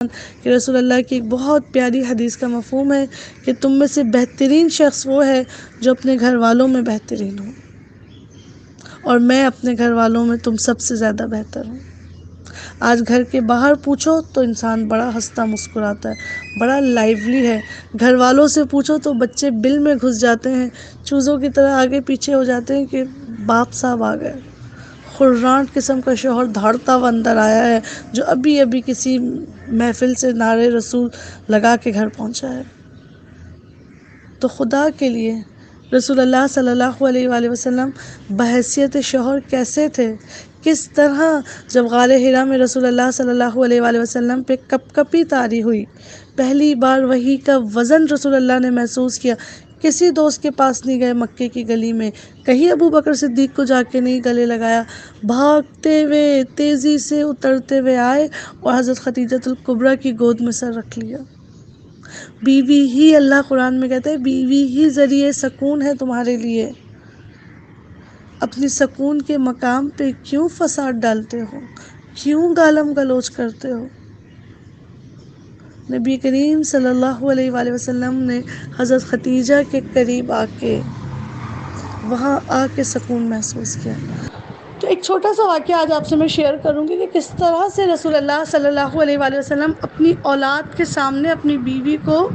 کہ رسول اللہ کی ایک بہت پیاری حدیث کا مفہوم ہے کہ تم میں سے بہترین شخص وہ ہے جو اپنے گھر والوں میں بہترین ہو، اور میں اپنے گھر والوں میں تم سب سے زیادہ بہتر ہوں۔ آج گھر کے باہر پوچھو تو انسان بڑا ہنستا مسکراتا ہے، بڑا لائیولی ہے۔ گھر والوں سے پوچھو تو بچے بل میں گھس جاتے ہیں، چوزوں کی طرح آگے پیچھے ہو جاتے ہیں کہ باپ صاحب آ گئے۔ خرانٹ قسم کا شوہر دھاڑتا ہوا اندر آیا ہے جو ابھی ابھی کسی محفل سے نعرے رسول لگا کے گھر پہنچا ہے۔ تو خدا کے لیے رسول اللہ صلی اللہ علیہ وآلہ وسلم بحیثیت شوہر کیسے تھے؟ کس طرح جب غار حرا میں رسول اللہ صلی اللہ علیہ وآلہ وسلم پہ کپ کپی طاری ہوئی، پہلی بار وحی کا وزن رسول اللہ نے محسوس کیا، کسی دوست کے پاس نہیں گئے مکے کی گلی میں، کہیں ابو بکر صدیق کو جا کے نہیں گلے لگایا، بھاگتے ہوئے تیزی سے اترتے ہوئے آئے اور حضرت خدیجۃ الکبریٰ کی گود میں سر رکھ لیا۔ بیوی ہی، اللہ قرآن میں کہتے ہیں، بیوی ہی ذریعہ سکون ہے تمہارے لیے۔ اپنی سکون کے مقام پہ کیوں فساد ڈالتے ہو؟ کیوں گالم گلوچ کرتے ہو؟ نبی کریم صلی اللہ علیہ وآلہ وسلم نے حضرت خدیجہ کے قریب آ کے وہاں آ کے سکون محسوس کیا۔ تو ایک چھوٹا سا واقعہ آج آپ سے میں شیئر کروں گی کہ کس طرح سے رسول اللہ صلی اللہ علیہ وآلہ وسلم اپنی اولاد کے سامنے اپنی بیوی کو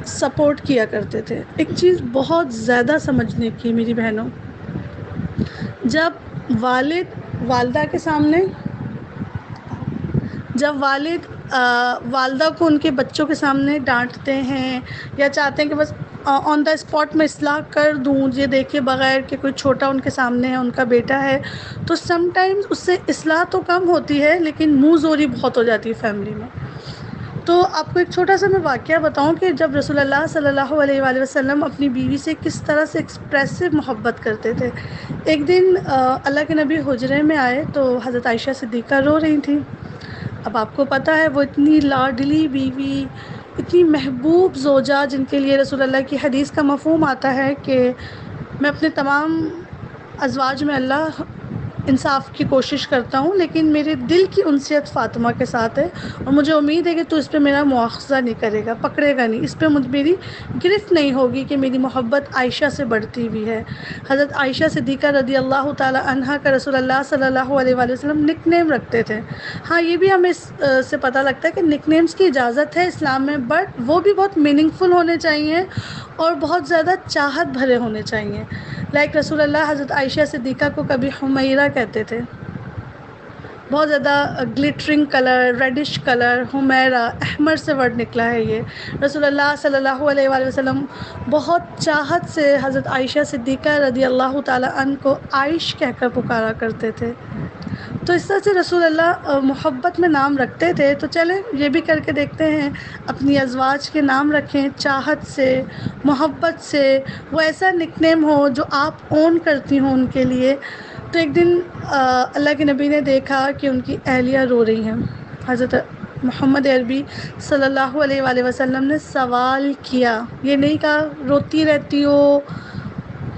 سپورٹ کیا کرتے تھے۔ ایک چیز بہت زیادہ سمجھنے کی میری بہنوں، جب والدہ کے سامنے، جب والدہ کو ان کے بچوں کے سامنے ڈانٹتے ہیں یا چاہتے ہیں کہ بس آن دا اسپاٹ میں اصلاح کر دوں، یہ دیکھے بغیر کہ کوئی چھوٹا ان کے سامنے ہے، ان کا بیٹا ہے، تو سم ٹائمز اس سے اصلاح تو کم ہوتی ہے لیکن منہ زوری بہت ہو جاتی ہے فیملی میں۔ تو آپ کو ایک چھوٹا سا میں واقعہ بتاؤں کہ جب رسول اللہ صلی اللہ علیہ وآلہ وسلم اپنی بیوی سے کس طرح سے ایکسپریسو محبت کرتے تھے۔ ایک دن اللہ کے نبی حجرے میں آئے تو حضرت عائشہ صدیقہ رو رہی تھیں۔ اب آپ کو پتہ ہے وہ اتنی لاڈلی بیوی، اتنی محبوب زوجہ، جن کے لیے رسول اللہ کی حدیث کا مفہوم آتا ہے کہ میں اپنے تمام ازواج میں اللہ انصاف کی کوشش کرتا ہوں لیکن میرے دل کی انسیت فاطمہ کے ساتھ ہے، اور مجھے امید ہے کہ تو اس پہ میرا مواخذہ نہیں کرے گا، پکڑے گا نہیں، اس پہ میری گرفت نہیں ہوگی کہ میری محبت عائشہ سے بڑھتی ہوئی ہے۔ حضرت عائشہ صدیقہ رضی اللہ تعالی عنہا کا رسول اللہ صلی اللہ علیہ وآلہ وسلم نک نیم رکھتے تھے۔ ہاں، یہ بھی ہمیں اس سے پتہ لگتا ہے کہ نک نیمز کی اجازت ہے اسلام میں، بٹ وہ بھی بہت میننگ فل ہونے چاہیے اور بہت زیادہ چاہت بھرے ہونے چاہیے۔ لائک رسول اللہ حضرت عائشہ صدیقہ کو کبھی حمیرہ کہتے تھے، بہت زیادہ گلیٹرنگ کلر، ریڈش کلر، حمیرہ، احمر سے ورڈ نکلا ہے یہ۔ رسول اللہ صلی اللہ علیہ وآلہ وسلم بہت چاہت سے حضرت عائشہ صدیقہ رضی اللہ تعالی عنہ کو عائش کہہ کر پکارا کرتے تھے۔ تو اس طرح سے رسول اللہ محبت میں نام رکھتے تھے۔ تو چلیں یہ بھی کر کے دیکھتے ہیں، اپنی ازواج کے نام رکھیں چاہت سے، محبت سے، وہ ایسا نک نیم ہو جو آپ اون کرتی ہوں ان کے لیے۔ تو ایک دن اللہ کے نبی نے دیکھا کہ ان کی اہلیہ رو رہی ہیں۔ حضرت محمد عربی صلی اللہ علیہ وآلہ وسلم نے سوال کیا، یہ نہیں کہا روتی رہتی ہو،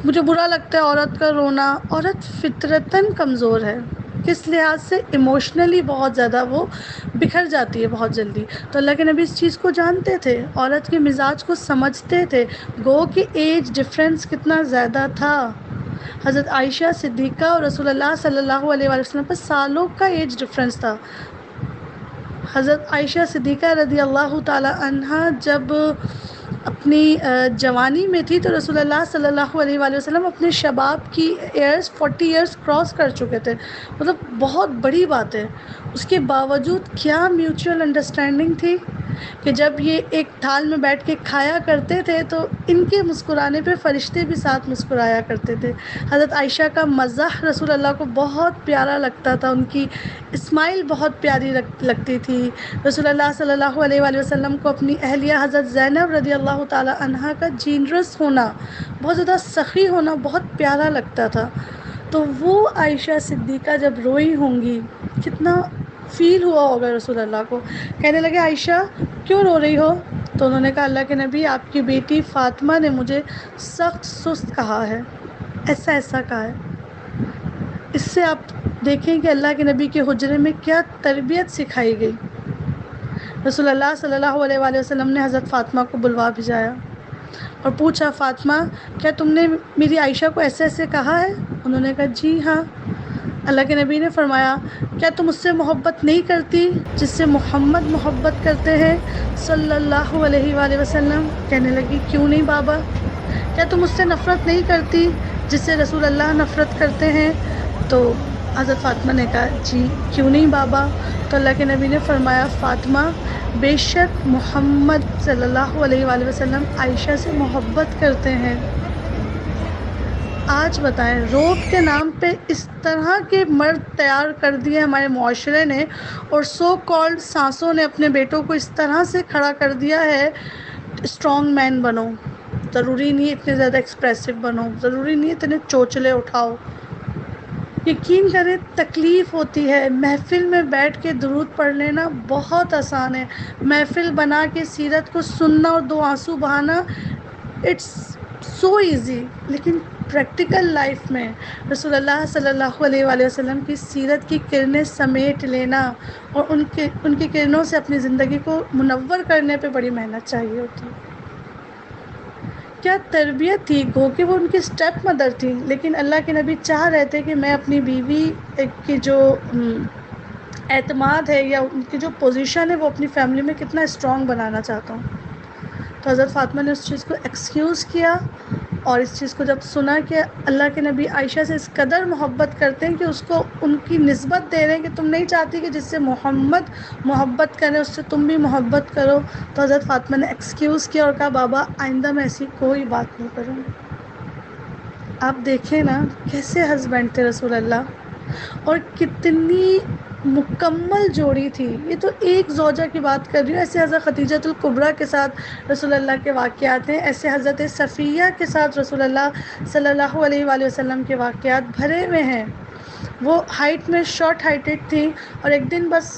مجھے برا لگتا ہے عورت کا رونا۔ عورت فطرتاً کمزور ہے، کس لحاظ سے؟ ایموشنلی بہت زیادہ وہ بکھر جاتی ہے بہت جلدی۔ تو اللہ کے نبی اس چیز کو جانتے تھے، عورت کے مزاج کو سمجھتے تھے، گو کہ ایج ڈفرینس کتنا زیادہ تھا۔ حضرت عائشہ صدیقہ اور رسول اللہ صلی اللہ علیہ وآلہ وسلم پر سالوں کا ایج ڈفرینس تھا۔ حضرت عائشہ صدیقہ رضی اللہ تعالی عنہا جب اپنی جوانی میں تھی تو رسول اللہ صلی اللہ علیہ وآلہ وسلم اپنے شباب کی ایئرز 40 ایئرز کراس کر چکے تھے، مطلب بہت بڑی بات ہے۔ اس کے باوجود کیا میوچول انڈرسٹینڈنگ تھی کہ جب یہ ایک تھال میں بیٹھ کے کھایا کرتے تھے تو ان کے مسکرانے پہ فرشتے بھی ساتھ مسکرایا کرتے تھے۔ حضرت عائشہ کا مزاح رسول اللہ کو بہت پیارا لگتا تھا، ان کی اسمائل بہت پیاری لگتی تھی۔ رسول اللہ صلی اللہ علیہ وآلہ وسلم کو اپنی اہلیہ حضرت زینب رضی اللہ تعالی عنہا کا جینرس ہونا، بہت زیادہ سخی ہونا بہت پیارا لگتا تھا۔ تو وہ عائشہ صدیقہ جب روئی ہوں گی، کتنا فیل ہوا ہوگا رسول اللہ کو۔ کہنے لگے عائشہ کیوں رو رہی ہو؟ تو انہوں نے کہا اللہ کے نبی، آپ کی بیٹی فاطمہ نے مجھے سخت سست کہا ہے، ایسا ایسا کہا ہے۔ اس سے آپ دیکھیں کہ اللہ کے نبی کے حجرے میں کیا تربیت سکھائی گئی۔ رسول اللہ صلی اللہ علیہ وآلہ وسلم نے حضرت فاطمہ کو بلوا بھیجایا اور پوچھا، فاطمہ کیا تم نے میری عائشہ کو ایسے ایسے کہا ہے؟ انہوں نے کہا جی ہاں۔ اللہ کے نبی نے فرمایا، کیا تم اس سے محبت نہیں کرتی جس سے محمد محبت کرتے ہیں صلی اللہ علیہ وآلہ وسلم؟ کہنے لگی کیوں نہیں بابا۔ کیا تم اس سے نفرت نہیں کرتی جس سے رسول اللہ نفرت کرتے ہیں؟ تو حضرت فاطمہ نے کہا جی کیوں نہیں بابا۔ تو اللہ کے نبی نے فرمایا، فاطمہ بے شک محمد صلی اللہ علیہ وآلہ وسلم عائشہ سے محبت کرتے ہیں۔ آج بتائیں، روب کے نام پہ اس طرح کے مرد تیار کر دیے ہمارے معاشرے نے، اور سو کالڈ سانسوں نے اپنے بیٹوں کو اس طرح سے کھڑا کر دیا ہے، اسٹرانگ مین بنو، ضروری نہیں اتنے زیادہ ایکسپریسو بنو، ضروری نہیں اتنے چوچلے اٹھاؤ۔ یقین کریں تکلیف ہوتی ہے۔ محفل میں بیٹھ کے درود پڑھ لینا بہت آسان ہے، محفل بنا کے سیرت کو سننا اور دو آنسو بہانا اٹس سو ایزی، لیکن پریکٹیکل لائف میں رسول اللہ صلی اللہ علیہ وآلہ وسلم کی سیرت کی کرنیں سمیٹ لینا اور ان کی کرنوں سے اپنی زندگی کو منور کرنے پہ بڑی محنت چاہیے ہوتی ہے۔ کیا تربیت تھی، گو کہ وہ ان کی اسٹیپ مدر تھی، لیکن اللہ کے نبی چاہ رہے تھے کہ میں اپنی بیوی کی جو اعتماد ہے یا ان کی جو پوزیشن ہے وہ اپنی فیملی میں کتنا اسٹرانگ بنانا چاہتا ہوں۔ تو حضرت فاطمہ نے اس چیز کو ایکسکیوز کیا، اور اس چیز کو جب سنا کہ اللہ کے نبی عائشہ سے اس قدر محبت کرتے ہیں کہ اس کو ان کی نسبت دے رہے ہیں کہ تم نہیں چاہتی کہ جس سے محمد محبت کرے اس سے تم بھی محبت کرو، تو حضرت فاطمہ نے ایکسکیوز کیا اور کہا بابا آئندہ میں ایسی کوئی بات نہیں کروں گی۔ آپ دیکھیں نا کیسے ہسبینڈ تھے رسول اللہ، اور کتنی مکمل جوڑی تھی۔ یہ تو ایک زوجہ کی بات کر رہی ہوں، ایسے حضرت خدیجۃ الکبریٰ کے ساتھ رسول اللہ کے واقعات ہیں، ایسے حضرت صفیہ کے ساتھ رسول اللہ صلی اللہ علیہ وآلہ وسلم کے واقعات بھرے ہوئے ہیں۔ وہ ہائٹ میں شارٹ ہائٹڈ تھیں، اور ایک دن بس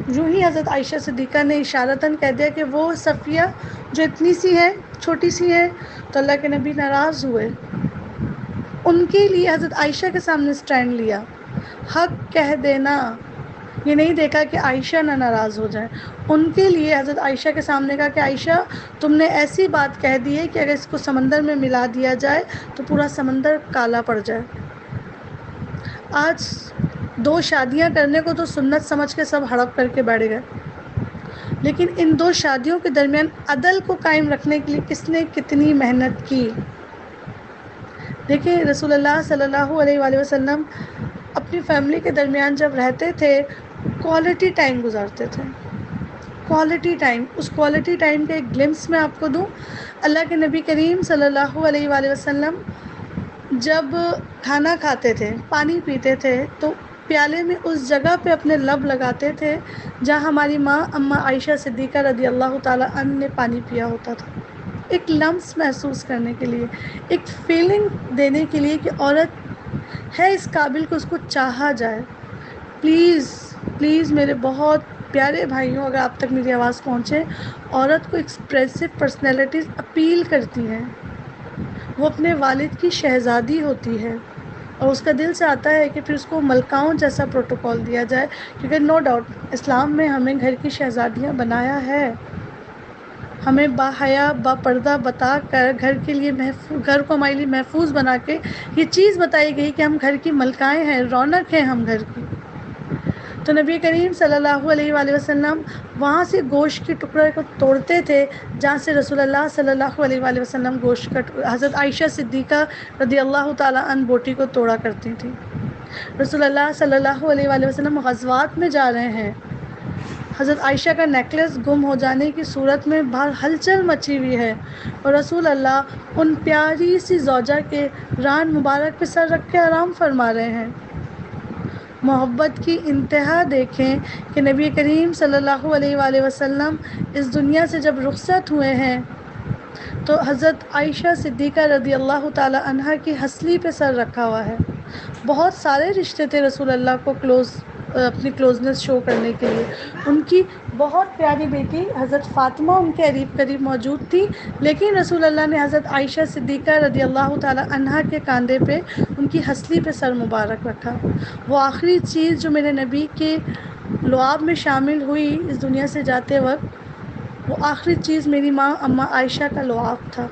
یوں ہی حضرت عائشہ صدیقہ نے اشارتاً کہہ دیا کہ وہ صفیہ جو اتنی سی ہے، چھوٹی سی ہے، تو اللہ کے نبی ناراض ہوئے۔ ان کے لیے حضرت عائشہ کے سامنے سٹینڈ لیا، حق کہہ دینا، یہ نہیں دیکھا کہ عائشہ نہ ناراض ہو جائے۔ ان کے لیے حضرت عائشہ کے سامنے کہا کہ عائشہ تم نے ایسی بات کہہ دی ہے کہ اگر اس کو سمندر میں ملا دیا جائے تو پورا سمندر کالا پڑ جائے۔ آج دو شادیاں کرنے کو تو سنت سمجھ کے سب ہڑپ کر کے بیٹھ گئے، لیکن ان دو شادیوں کے درمیان عدل کو قائم رکھنے کے لیے کس نے کتنی محنت کی۔ دیکھیں رسول اللہ صلی اللہ علیہ وآلہ وسلم اپنی فیملی کے درمیان جب رہتے تھے کوالٹی ٹائم گزارتے تھے، کوالٹی ٹائم۔ اس کوالٹی ٹائم کا ایک گلمس میں آپ کو دوں، اللہ کے نبی کریم صلی اللہ علیہ وآلہ وسلم جب کھانا کھاتے تھے، پانی پیتے تھے، تو پیالے میں اس جگہ پہ اپنے لب لگاتے تھے جہاں ہماری ماں اماں عائشہ صدیقہ رضی اللہ تعالیٰ عنہ نے پانی پیا ہوتا تھا، ایک لمس محسوس کرنے کے لیے، ایک فیلنگ دینے کے لیے کہ عورت ہے اس قابل کہ اس کو چاہا جائے۔ پلیز پلیز میرے بہت پیارے بھائیوں، اگر آپ تک میری آواز پہنچے، عورت کو ایکسپریسو پرسنالٹیز اپیل کرتی ہیں، وہ اپنے والد کی شہزادی ہوتی ہے، اور اس کا دل چاہتا ہے کہ پھر اس کو ملکاؤں جیسا پروٹوکول دیا جائے، کیونکہ نو ڈاؤٹ اسلام میں ہمیں گھر کی شہزادیاں بنایا ہے، ہمیں با حیا با پردہ بتا کر گھر کے لیے گھر کو ہمارے لیے محفوظ بنا کے یہ چیز بتائی گئی کہ ہم گھر کی ملکائیں ہیں، رونق ہیں ہم گھر کی۔ تو نبی کریم صلی اللہ علیہ وآلہ وسلم وہاں سے گوشت کے ٹکڑے کو توڑتے تھے جہاں سے رسول اللہ صلی اللہ علیہ وآلہ وسلم گوشت کا حضرت عائشہ صدیقہ رضی اللہ تعالیٰ عنہ بوٹی کو توڑا کرتی تھیں۔ رسول اللہ صلی اللہ علیہ وآلہ وسلم غزوات میں جا رہے ہیں، حضرت عائشہ کا نیکلس گم ہو جانے کی صورت میں باہر ہلچل مچی ہوئی ہے، اور رسول اللہ ان پیاری سی زوجہ کے ران مبارک پہ سر رکھ کے آرام فرما رہے ہیں۔ محبت کی انتہا دیکھیں کہ نبی کریم صلی اللہ علیہ وآلہ وسلم اس دنیا سے جب رخصت ہوئے ہیں تو حضرت عائشہ صدیقہ رضی اللہ تعالی عنہ کی ہسلی پہ سر رکھا ہوا ہے۔ بہت سارے رشتے تھے رسول اللہ کو اپنی کلوزنس شو کرنے کے لیے، ان کی بہت پیاری بیٹی حضرت فاطمہ ان کے قریب موجود تھی، لیکن رسول اللہ نے حضرت عائشہ صدیقہ رضی اللہ تعالی عنہ کے کاندھے پہ ان کی ہسلی پہ سر مبارک رکھا۔ وہ آخری چیز جو میرے نبی کے لعاب میں شامل ہوئی اس دنیا سے جاتے وقت، وہ آخری چیز میری ماں اماں عائشہ کا لعاب تھا۔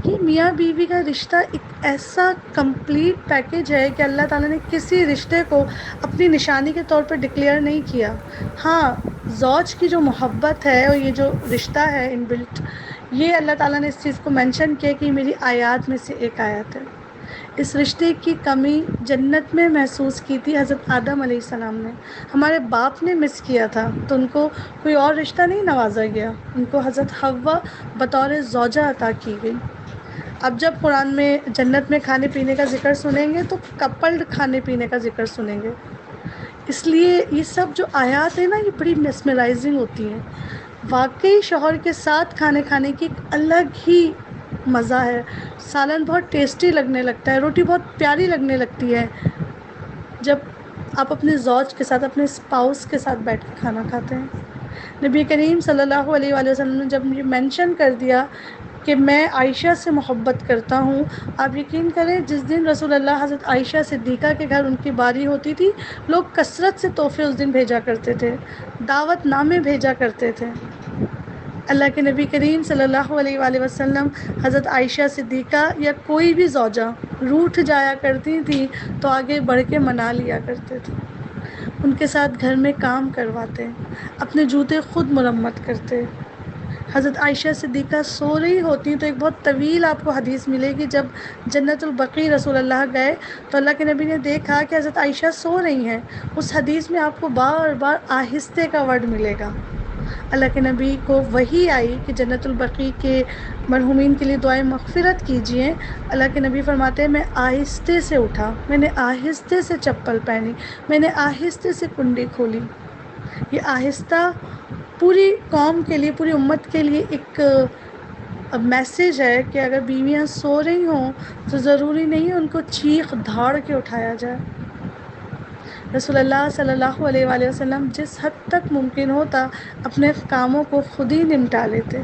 یہ میاں بیوی کا رشتہ ایک ایسا کمپلیٹ پیکیج ہے کہ اللہ تعالیٰ نے کسی رشتے کو اپنی نشانی کے طور پر ڈکلیئر نہیں کیا۔ ہاں، زوج کی جو محبت ہے اور یہ جو رشتہ ہے ان بلٹ، یہ اللہ تعالیٰ نے اس چیز کو مینشن کیا کہ میری آیات میں سے ایک آیت ہے۔ اس رشتے کی کمی جنت میں محسوس کی تھی حضرت آدم علیہ السلام نے، ہمارے باپ نے مس کیا تھا، تو ان کو کوئی اور رشتہ نہیں نوازا گیا، ان کو حضرت حوا بطور زوجہ عطا کی گئی۔ اب جب قرآن میں جنت میں کھانے پینے کا ذکر سنیں گے تو کپلڈ کھانے پینے کا ذکر سنیں گے، اس لیے یہ سب جو آیات ہیں نا، یہ بڑی میسمرائزنگ ہوتی ہیں۔ واقعی شوہر کے ساتھ کھانے کھانے کی ایک الگ ہی مزہ ہے، سالن بہت ٹیسٹی لگنے لگتا ہے، روٹی بہت پیاری لگنے لگتی ہے جب آپ اپنے زوج کے ساتھ، اپنے اسپاؤس کے ساتھ بیٹھ کے کھانا کھاتے ہیں۔ نبی کریم صلی اللہ علیہ وآلہ وسلم نے جب مجھے مینشن کر دیا کہ میں عائشہ سے محبت کرتا ہوں، آپ یقین کریں جس دن رسول اللہ حضرت عائشہ صدیقہ کے گھر ان کی باری ہوتی تھی، لوگ کثرت سے تحفے اس دن بھیجا کرتے تھے، دعوت نامے بھیجا کرتے تھے۔ اللہ کے نبی کریم صلی اللہ علیہ وآلہ وسلم، حضرت عائشہ صدیقہ یا کوئی بھی زوجہ روٹھ جایا کرتی تھی تو آگے بڑھ کے منا لیا کرتے تھے، ان کے ساتھ گھر میں کام کرواتے، اپنے جوتے خود مرمت کرتے۔ حضرت عائشہ صدیقہ سو رہی ہوتی تو ایک بہت طویل آپ کو حدیث ملے گی، جب جنت البقیع رسول اللہ گئے تو اللہ کے نبی نے دیکھا کہ حضرت عائشہ سو رہی ہیں، اس حدیث میں آپ کو بار بار آہستہ کا ورڈ ملے گا۔ اللہ کے نبی کو وحی آئی کہ جنت البقیع کے مرحومین کے لیے دعائیں مغفرت کیجئے۔ اللہ کے نبی فرماتے ہیں میں آہستہ سے اٹھا، میں نے آہستہ سے چپل پہنی، میں نے آہستہ سے کنڈی کھولی۔ یہ آہستہ پوری قوم کے لیے، پوری امت کے لیے ایک میسیج ہے کہ اگر بیویاں سو رہی ہوں تو ضروری نہیں ان کو چیخ دھاڑ کے اٹھایا جائے۔ رسول اللہ صلی اللہ علیہ وآلہ وسلم جس حد تک ممکن ہوتا اپنے کاموں کو خود ہی نمٹا لیتے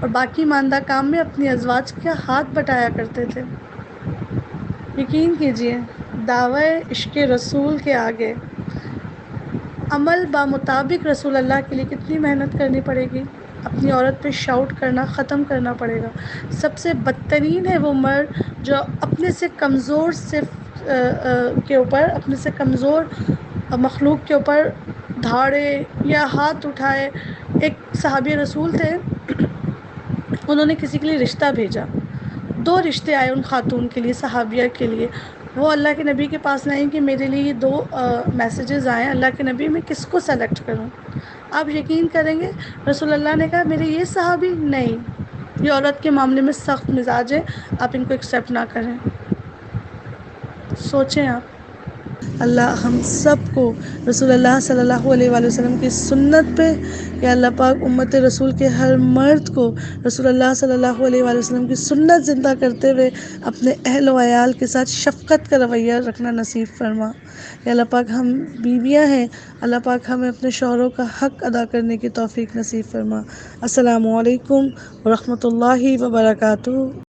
اور باقی ماندہ کام میں اپنی ازواج کا ہاتھ بٹایا کرتے تھے۔ یقین کیجئے دعوی عشق رسول کے آگے عمل مطابق رسول اللہ کے لیے کتنی محنت کرنی پڑے گی، اپنی عورت پہ شاؤٹ کرنا ختم کرنا پڑے گا۔ سب سے بدترین ہے وہ مرد جو اپنے سے کمزور کے اوپر، اپنے سے کمزور مخلوق کے اوپر دھاڑے یا ہاتھ اٹھائے۔ ایک صحابی رسول تھے، انہوں نے کسی کے لیے رشتہ بھیجا، 2 رشتے آئے ان خاتون کے لیے، صحابیہ کے لیے۔ وہ اللہ کے نبی کے پاس لائیں کہ میرے لیے یہ 2 میسیجز آئے، اللہ کے نبی میں کس کو سلیکٹ کروں؟ آپ یقین کریں گے رسول اللہ نے کہا میرے یہ صحابی نہیں، یہ عورت کے معاملے میں سخت مزاج ہے، آپ ان کو ایکسیپٹ نہ کریں۔ سوچیں آپ۔ اللہ ہم سب کو رسول اللہ صلی اللہ علیہ وآلہ وسلم کی سنت پہ، یا اللہ پاک امت رسول کے ہر مرد کو رسول اللہ صلی اللہ علیہ وآلہ وسلم کی سنت زندہ کرتے ہوئے اپنے اہل و عیال کے ساتھ شفقت کا رویہ رکھنا نصیب فرما۔ یا اللہ پاک ہم بیویاں ہیں، اللہ پاک ہمیں اپنے شوہروں کا حق ادا کرنے کی توفیق نصیب فرما۔ السلام علیکم ورحمۃ اللہ وبرکاتہ۔